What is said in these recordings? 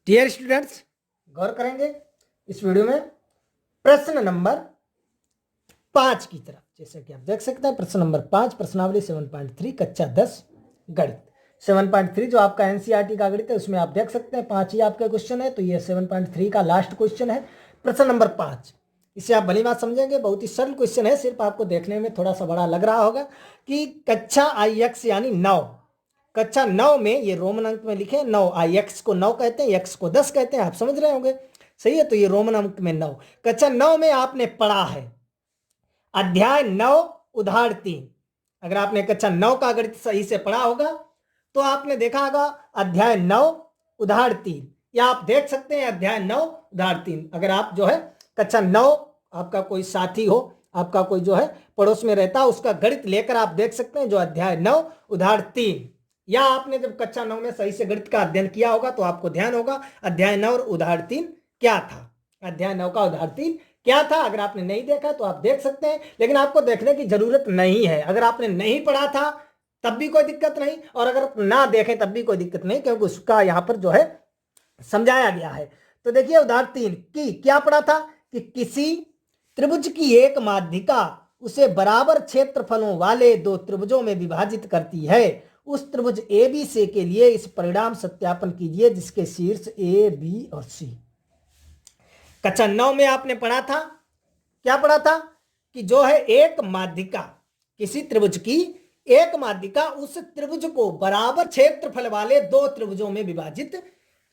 Dear students, गौर करेंगे इस video में प्रश्न नंबर 5 की तरफ। जैसे कि आप देख सकते हैं प्रश्न नंबर 5, प्रश्नावली 7.3 कक्षा 10 गणित 7.3 जो आपका एनसीईआरटी का गणित है उसमें आप देख सकते हैं 5 ही आपके क्वेश्चन है। तो ये 7.3 का लास्ट क्वेश्चन है, प्रश्न नंबर 5। इसे आप भली बात समझेंगे, बहुत ही सरल क्वेश्चन है, सिर्फ आपको देखने में थोड़ा सा बड़ा लग रहा होगा कि कक्षा IX यानी 9, कक्षा 9 में ये रोमन अंक में लिखे 9, IX को 9 कहते हैं, X को 10 कहते हैं, आप समझ रहे होंगे, सही है। तो ये रोमन अंक में 9, कक्षा 9 में आपने पढ़ा है अध्याय 9 उदाहरण 3। अगर आपने कक्षा 9 का गणित सही से पढ़ा होगा तो आपने देखा होगा अध्याय 9 उदाहरण 3, या आप देख सकते हैं अध्याय 9 उदाहरण 3। अगर आप जो है कक्षा 9, आपका कोई साथी हो, आपका कोई जो है पड़ोस में रहता है, उसका गणित लेकर आप देख सकते हैं जो अध्याय 9 उदाहरण 3, या आपने जब कक्षा 9 में सही से गणित का अध्ययन किया होगा तो आपको ध्यान होगा अध्याय 9 और उदाहरण 3 क्या था, अध्याय 9 का उदाहरण 3 क्या था। अगर आपने नहीं देखा तो आप देख सकते हैं, लेकिन आपको देखने की जरूरत नहीं है। अगर आपने नहीं पढ़ा था तब भी कोई दिक्कत नहीं, और अगर ना देखें तब भी कोई दिक्कत नहीं, क्योंकि उसका यहां पर जो है समझाया गया है। तो देखिए उदाहरण 3 की क्या पढ़ा था कि किसी त्रिभुज की एक माध्यिका उसे बराबर क्षेत्रफलों वाले दो त्रिभुजों में विभाजित करती है। उस त्रिभुज ABC के लिए इस परिणाम सत्यापन कीजिए जिसके शीर्ष A, B और C। कक्षा 9 में आपने पढ़ा था, क्या पढ़ा था कि जो है एक माध्यिका, किसी त्रिभुज की एक माध्यिका उस त्रिभुज को बराबर क्षेत्रफल वाले दो त्रिभुजों में विभाजित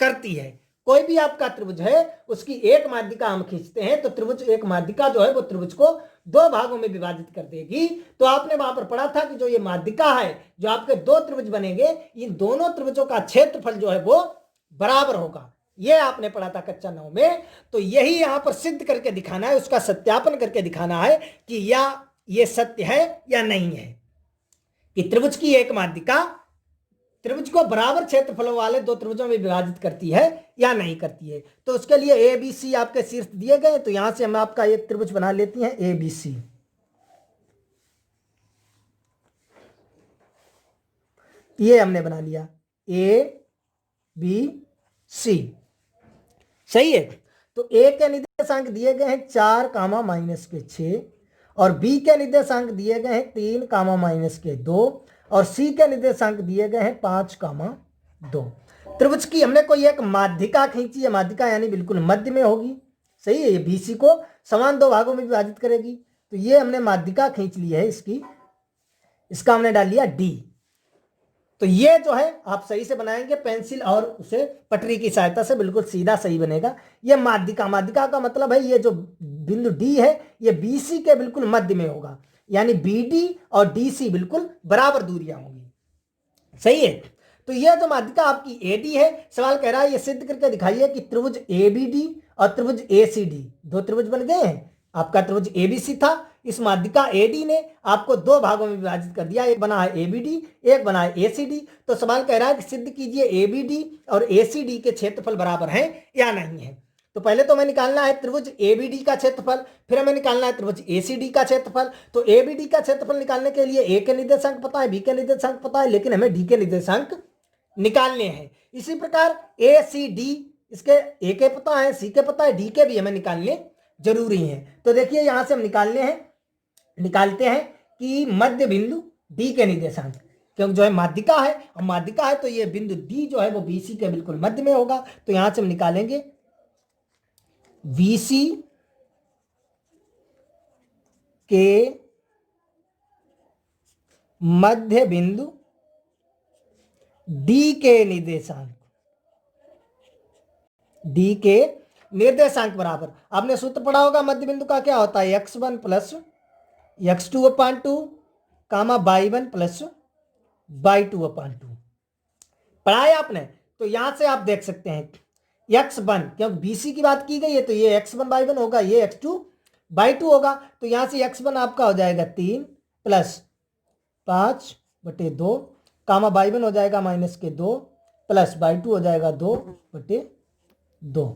करती है। कोई भी आपका त्रिभुज है उसकी एक माध्यिका हम खींचते हैं तो त्रिभुज एक माध्यिका जो है वो त्रिभुज को दो भागों में विभाजित कर देगी। तो आपने वहां पर पढ़ा था कि जो ये माध्यिका है, जो आपके दो त्रिभुज बनेंगे, इन दोनों त्रिभुजों का क्षेत्रफल जो है वो बराबर होगा। ये आपने पढ़ा था कक्षा 9 में। तो यही यहां पर सिद्ध करके दिखाना है, उसका सत्यापन करके दिखाना है कि या ये सत्य है या नहीं है कि त्रिभुज की एक माध्यिका त्रिभुज को बराबर क्षेत्रफलों वाले दो त्रिभुजों में विभाजित करती है या नहीं करती है। तो उसके लिए ABC आपके शीर्ष दिए गए, तो यहां से हम आपका एक त्रिभुज बना लेते हैं ABC। ये हमने बना लिया ABC, सही है। तो A के निर्देशांक दिए गए हैं 4, -6, और B के निर्देशांक दिए गए हैं 3, -2, और C के निर्देशांक दिए गए हैं 5, 2। त्रिभुज की हमने कोई एक माध्यिका खींची है, माध्यिका यानी बिल्कुल मध्य में होगी, सही है। ये BC को समान दो भागों में विभाजित करेगी। तो ये हमने माध्यिका खींच ली है इसकी, इसका हमने डाल लिया D। तो ये जो है आप सही से बनाएंगे पेंसिल और उसे पटरी की सहायता से, बिल्कुल सीधा सही बनेगा। ये माध्यिका, माध्यिका का मतलब है ये जो बिंदु D है ये BC के बिल्कुल मध्य में होगा, यानी BD और DC बिल्कुल बराबर दूरियां होंगी, सही है। तो ये जो माध्यिका आपकी AD है, सवाल कह रहा है ये सिद्ध करके दिखाइए कि त्रिभुज ABD और त्रिभुज ACD दो त्रिभुज बन गए हैं। आपका त्रिभुज ABC था, इस माध्यिका AD ने आपको दो भागों में विभाजित कर दिया, एक बना है ABD, एक बना है ACD। तो सवाल कह रहा है कि सिद्ध कीजिए ABD और ACD के क्षेत्रफल बराबर हैं या नहीं है। तो पहले तो हमें निकालना है त्रिभुज ABD का क्षेत्रफल, फिर हमें निकालना है त्रिभुज ACD का क्षेत्रफल। तो ABD का क्षेत्रफल निकालने के लिए A के निर्देशांक पता है, B के निर्देशांक पता है, लेकिन हमें D के निर्देशांक निकालने हैं। इसी प्रकार ACD, इसके A के पता है, C के पता है, D के भी हमें निकालने जरूरी हैं। तो देखिए यहां से हम निकालते हैं कि मध्य बिंदु D के निर्देशांक, क्योंकि जो है माध्यिका है, और माध्यिका है तो ये बिंदु D जो है वो BC के बिल्कुल मध्य में होगा। तो यहां से हम निकालेंगे BC के मध्य बिंदु D के निर्देशांक, D के निर्देशांक बराबर, आपने सूत्र पढ़ा होगा मध्य बिंदु का क्या होता है, x1 plus x2/2 y1 plus y2/2, पढ़ा है आपने। तो यहां से आप देख सकते हैं x1, क्योंकि BC की बात की गई है तो ये x1 y1 होगा, ये x2 y2 होगा। तो यहां से x1 आपका हो जाएगा 3 प्लस 5/2, y1 हो जाएगा -2 प्लस y2 हो जाएगा 2/2।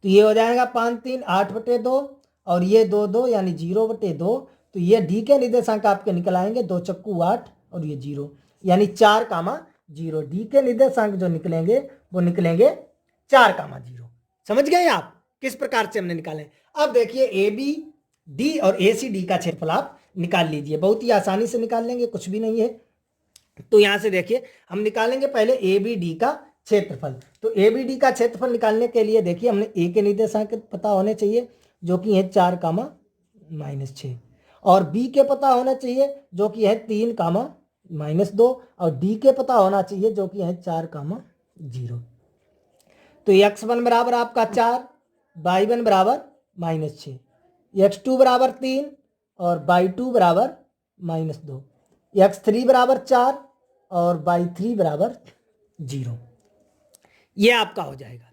तो ये हो जाएगा 5 3 8/2, और ये 2 2 यानी 0/2। तो ये D के निर्देशांक आपके निकल आएंगे, 2 चक्कू 8 और ये 0, यानी 4, 0। D के निर्देशांक जो निकलेंगे वो निकलेंगे 4,0। समझ गए आप किस प्रकार से हमने निकाले। अब देखिए ए बी डी और ए सी डी का क्षेत्रफल आप निकाल लीजिए, बहुत ही आसानी से निकाल लेंगे, कुछ भी नहीं है। तो यहां से देखिए हम निकालेंगे पहले ए बी डी का क्षेत्रफल। तो ए बी डी का क्षेत्रफल निकालने के लिए देखिए हमने ए के निर्देशांक पता होने चाहिए जो कि है 4,-6, और बी के पता होना चाहिए जो कि है 3,-2, और डी के पता होना चाहिए जो कि है 4,0। तो x1 बराबर आपका 4, y1 बराबर -6, x2 बराबर 3 और y2 बराबर -2, x3 बराबर 4 और y3 बराबर 0। ये आपका हो जाएगा।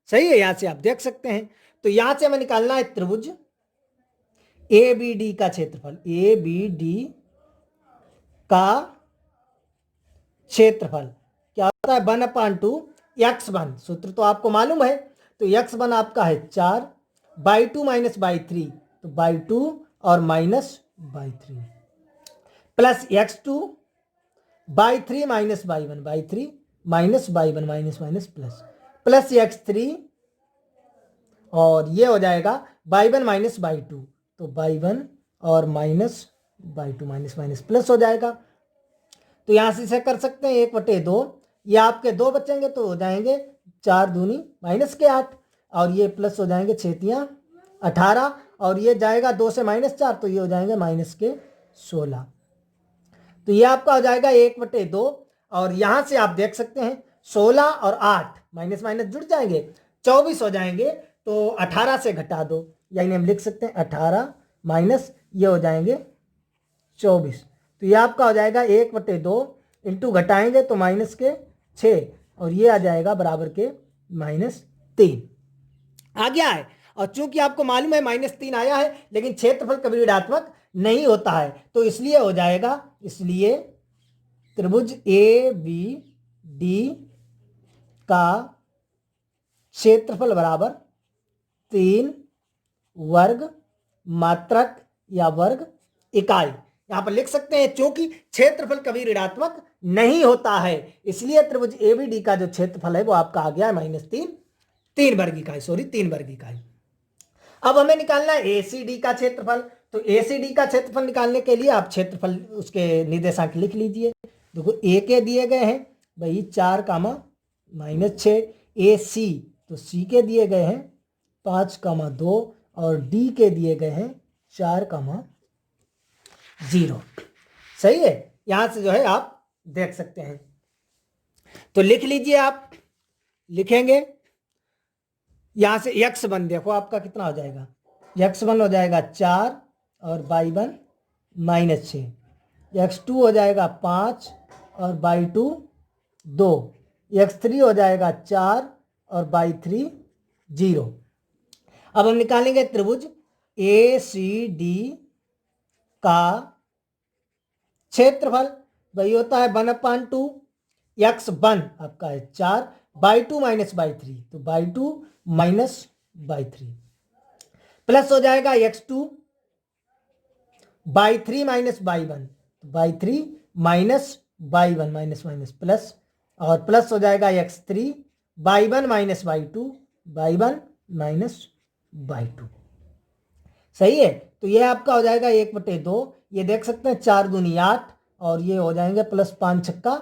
सही है, यहां से आप देख सकते हैं। तो यहां से हमें निकालना है त्रिभुज ए बी डी का क्षेत्रफल। ए बी डी का क्षेत्रफल क्या होता है 1/2 x1, सूत्र तो आपको मालूम है। तो x1 आपका है 4, y2 माइनस y3, तो y2 और minus y3, plus x2 y3 minus y1, y3 minus y1 minus minus plus x3, और ये हो जाएगा y1 माइनस y2, तो y1 और minus y2 minus minus plus हो जाएगा। तो यहां से इसे कर सकते हैं 1/2, ये आपके 2 बचेंगे तो हो जाएंगे 4 दूनी -8, और ये प्लस हो जाएंगे 6×3=18, और ये जाएगा 2 से -4, तो ये हो जाएंगे -16। तो ये आपका हो जाएगा 1/2, और यहां से आप देख सकते हैं 16 और 8 माइनस माइनस जुड़ जाएंगे, 24 हो जाएंगे। तो 18 से घटा दो, यानी हम लिख सकते हैं 18 माइनस ये हो जाएंगे 24। तो ये आपका हो जाएगा 1/2 इंटू घटाएंगे तो -6, और ये आ जाएगा बराबर के -3 आ गया है। और चूंकि आपको मालूम है -3 आया है, लेकिन क्षेत्रफल कभी ऋणात्मक नहीं होता है, तो इसलिए हो जाएगा, इसलिए त्रिभुज ए बी डी का क्षेत्रफल बराबर 3 वर्ग मात्रक या वर्ग इकाई। यहां पर लिख सकते हैं क्योंकि क्षेत्रफल कभी ऋणात्मक नहीं होता है, इसलिए त्रिभुज एबीडी का जो क्षेत्रफल है वो आपका आ गया है -3, 3 वर्ग इकाई, 3 वर्ग इकाई। अब हमें निकालना है एसीडी का क्षेत्रफल। तो एसीडी का क्षेत्रफल निकालने के लिए आप क्षेत्रफल उसके निर्देशांक लिख लीजिए। देखो ए के दिए गए हैं भाई 4,-6, ए सी तो सी के दिए गए हैं 5,2, और डी के दिए गए हैं 4,0। सही है, यहां से जो है आप देख सकते हैं। तो लिख लीजिए, आप लिखेंगे यहां से x1 देखो आपका कितना हो जाएगा, x1 हो जाएगा 4 और y1 -6, x2 हो जाएगा 5 और y2 2, x3 हो जाएगा 4 और y3 0। अब हम निकालेंगे त्रिभुज ए सी डी का क्षेत्रफल। वही होता है 1/2 x1 आपका है 4, y2 माइनस y3, तो y2 माइनस y3, प्लस हो जाएगा x2 y3 minus y1, y3 minus y1 minus minus plus, और प्लस हो जाएगा x3 y1 minus y2, y1 minus y2। सही है, तो ये आपका हो जाएगा 1/2, ये देख सकते हैं 4 दूनी 8, और ये हो जाएंगे प्लस 5 छक्का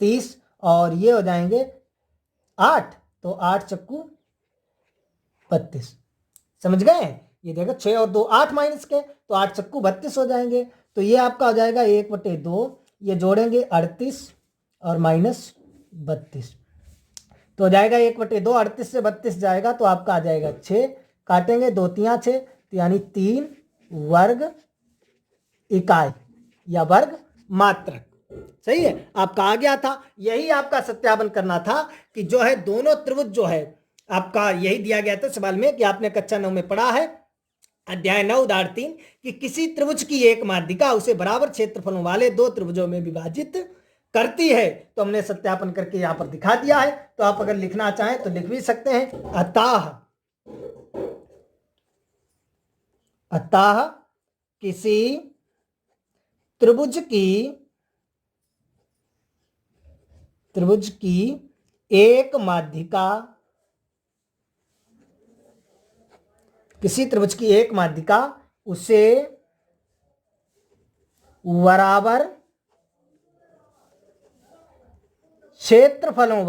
30, और ये हो जाएंगे 8, तो 8 चक्कू 32। समझ गए, ये देखो 6 और 2 8 माइनस के, तो 8 चक्कू 32 हो जाएंगे। तो ये आपका हो जाएगा 1/2, ये जोड़ेंगे 38 और -32, तो हो जाएगा 1/2, 38 से 32 जाएगा तो आपका आ जाएगा 6, काटेंगे 2 3 6, तो यानी 3 वर्ग इकाई या वर्ग मात्रक। सही है, आपका आ गया था। यही आपका सत्यापन करना था कि जो है दोनों त्रिभुज जो है आपका यही दिया गया था सवाल में कि आपने कक्षा 9 में पढ़ा है अध्याय 9 उदाहरण 3 कि किसी त्रिभुज की एक माध्यिका उसे बराबर क्षेत्रफलों वाले 2 त्रिभुजों में विभाजित करती है। तो हमने सत्यापन करके यहां पर दिखा दिया है। तो आप अगर लिखना चाहें तो लिख भी सकते हैं, अतः किसी त्रिभुज की एक माध्यिका किसी त्रिभुज की एक माध्यिका उसे बराबर क्षेत्रफलों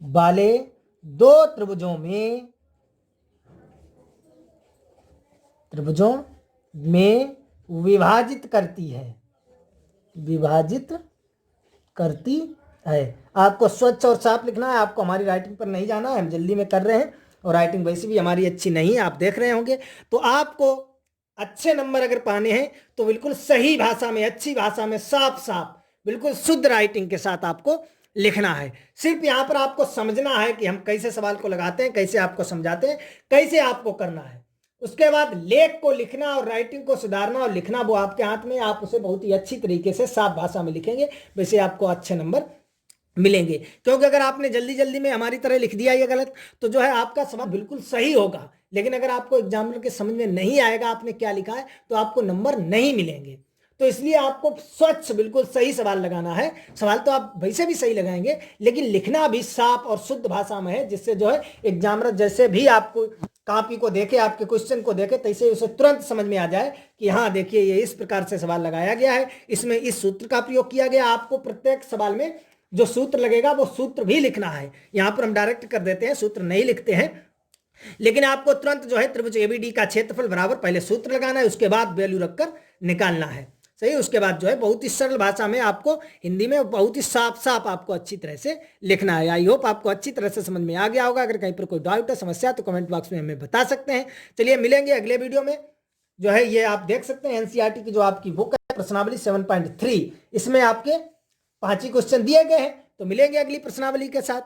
वाले दो त्रिभुजों में विभाजित करती है। आपको स्वच्छ और साफ लिखना है, आपको हमारी राइटिंग पर नहीं जाना है, हम जल्दी में कर रहे हैं और राइटिंग वैसे भी हमारी अच्छी नहीं है, आप देख रहे होंगे। तो आपको अच्छे नंबर अगर पाने हैं तो बिल्कुल सही भाषा में, अच्छी भाषा में, साफ बिल्कुल शुद्ध राइटिंग के साथ आपको लिखना है। सिर्फ यहां पर आपको समझना है कि हम कैसे सवाल को लगाते हैं, कैसे आपको समझाते हैं, कैसे आपको करना है। उसके बाद लेख को लिखना और राइटिंग को सुधारना और लिखना वो आपके हाथ में, आप उसे बहुत ही अच्छी तरीके से साफ भाषा में लिखेंगे, वैसे आपको अच्छे नंबर मिलेंगे। क्योंकि अगर आपने जल्दी जल्दी में हमारी तरह लिख दिया ये गलत, तो जो है आपका सवाल बिल्कुल सही होगा, लेकिन अगर आपको एग्जामिनर के समझ में नहीं आएगा आपने क्या लिखा है, तो आपको नंबर नहीं मिलेंगे। तो इसलिए आपको स्वच्छ बिल्कुल सही सवाल लगाना है। सवाल तो आप वैसे भी सही लगाएंगे, लेकिन लिखना भी साफ और शुद्ध भाषा में है, जिससे जो है एग्जामिनर जैसे भी आपको कॉपी को देखे, आपके क्वेश्चन को देखे, तैसे उसे तुरंत समझ में आ जाए कि हाँ देखिए ये इस प्रकार से सवाल लगाया गया है, इसमें इस सूत्र का प्रयोग किया गया। आपको प्रत्येक सवाल में जो सूत्र लगेगा वो सूत्र भी लिखना है। यहां पर हम डायरेक्ट कर देते हैं, सूत्र नहीं लिखते हैं, लेकिन आपको तुरंत जो है त्रिभुज एबीडी का क्षेत्रफल बराबर पहले सूत्र लगाना है, उसके बाद वैल्यू रखकर निकालना है। सही, उसके बाद जो है बहुत ही सरल भाषा में आपको हिंदी में बहुत ही साफ आपको अच्छी तरह से लिखना है। आई होप आपको अच्छी तरह से समझ में आ गया होगा। अगर कहीं पर कोई डाउट है, समस्या, तो कमेंट बॉक्स में हमें बता सकते हैं। चलिए मिलेंगे अगले वीडियो में। जो है ये आप देख सकते हैं एनसीईआरटी की जो आपकी बुक है प्रश्नावली 7.3, इसमें आपके 5 ही क्वेश्चन दिए गए हैं। तो मिलेंगे अगली प्रश्नावली के साथ।